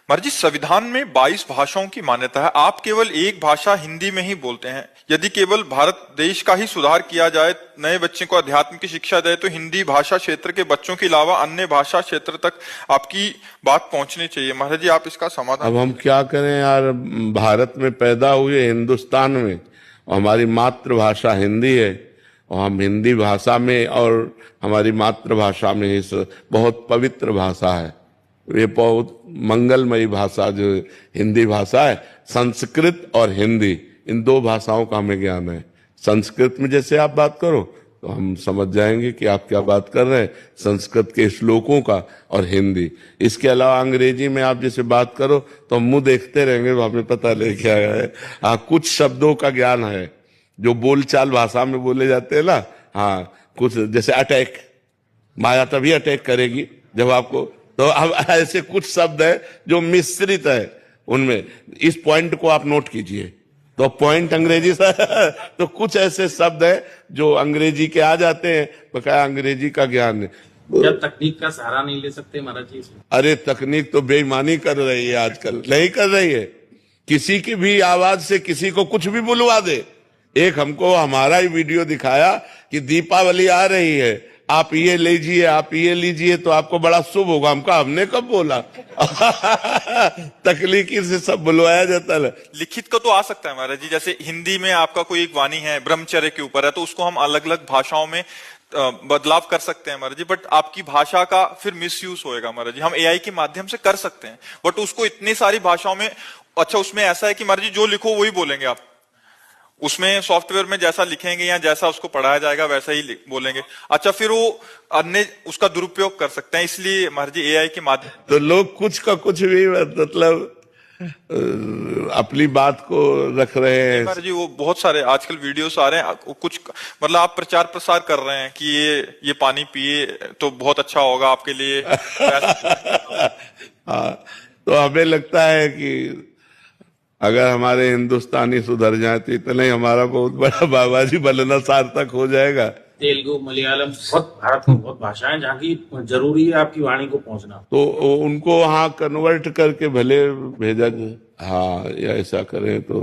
महाराज जी, संविधान में 22 भाषाओं की मान्यता है। आप केवल एक भाषा हिंदी में ही बोलते हैं। यदि केवल भारत देश का ही सुधार किया जाए, नए बच्चे को अध्यात्म की शिक्षा दे, तो हिंदी भाषा क्षेत्र के बच्चों के अलावा अन्य भाषा क्षेत्र तक आपकी बात पहुंचनी चाहिए। महाराज जी, आप इसका समाधान। अब हम क्या करें यार, भारत में पैदा हुए, हिंदुस्तान में, और हमारी मातृभाषा हिंदी है, और हम हिंदी भाषा में और हमारी मातृभाषा में इस बहुत पवित्र भाषा है, ये बहुत मंगलमयी भाषा जो हिंदी भाषा है। संस्कृत और हिंदी, इन दो भाषाओं का हमें ज्ञान है। संस्कृत में जैसे आप बात करो तो हम समझ जाएंगे कि आप क्या बात कर रहे हैं, संस्कृत के श्लोकों का, और हिंदी। इसके अलावा अंग्रेजी में आप जैसे बात करो तो हम मुंह देखते रहेंगे तो हमें पता नहीं क्या है। हाँ, कुछ शब्दों का ज्ञान है जो बोलचाल भाषा में बोले जाते हैं ना। हाँ, कुछ जैसे अटैक, माया तभी अटैक करेगी जब आपको, तो अब ऐसे कुछ शब्द है जो मिश्रित है उनमें। इस पॉइंट को आप नोट कीजिए। तो पॉइंट अंग्रेजी से तो कुछ ऐसे शब्द है जो अंग्रेजी के आ जाते हैं, बकाया अंग्रेजी का ज्ञान है। क्या तकनीक का सहारा नहीं ले सकते महाराज जी इसमें? अरे तकनीक तो बेईमानी कर रही है आजकल, नहीं कर रही है। किसी की भी आवाज से किसी को कुछ भी बुलवा दे। एक हमको हमारा ही वीडियो दिखाया कि दीपावली आ रही है, आप ये लीजिए, आप ये लीजिए तो आपको बड़ा शुभ होगा। हमने कब बोला? तकनीकी से सब बुलवाया जाता है। लिखित का तो आ सकता है महाराज जी, जैसे हिंदी में आपका कोई एक वाणी है ब्रह्मचर्य के ऊपर है, तो उसको हम अलग अलग भाषाओं में बदलाव कर सकते हैं महाराज जी। बट आपकी भाषा का फिर मिसयूज होएगा महाराज जी। हम एआई के माध्यम से कर सकते हैं, बट उसको इतनी सारी भाषाओं में, अच्छा उसमें ऐसा है कि महाराज जी जो लिखो वही बोलेंगे आप। उसमें सॉफ्टवेयर में जैसा लिखेंगे या जैसा उसको पढ़ाया जाएगा वैसा ही बोलेंगे। अच्छा, फिर वो अन्य उसका दुरुपयोग कर सकते हैं, इसलिए महाराज जी एआई के माध्यम। तो लोग कुछ का कुछ भी मतलब अपनी बात को रख रहे हैं महाराज जी। वो बहुत सारे आजकल वीडियोस आ रहे हैं, कुछ मतलब आप प्रचार प्रसार कर रहे हैं कि ये पानी पिए तो बहुत अच्छा होगा आपके लिए। हाँ, तो हमें लगता है कि अगर हमारे हिंदुस्तानी सुधर जाए तो इतना ही हमारा बहुत बड़ा बाबाजी बनना सार्थक हो जाएगा। तेलुगु, मलयालम, बहुत भारत में बहुत भाषाएं जहाँ की जरूरी है आपकी वाणी को पहुंचना, तो उनको वहां कन्वर्ट करके भले भेजा जाए। हाँ, या ऐसा करें तो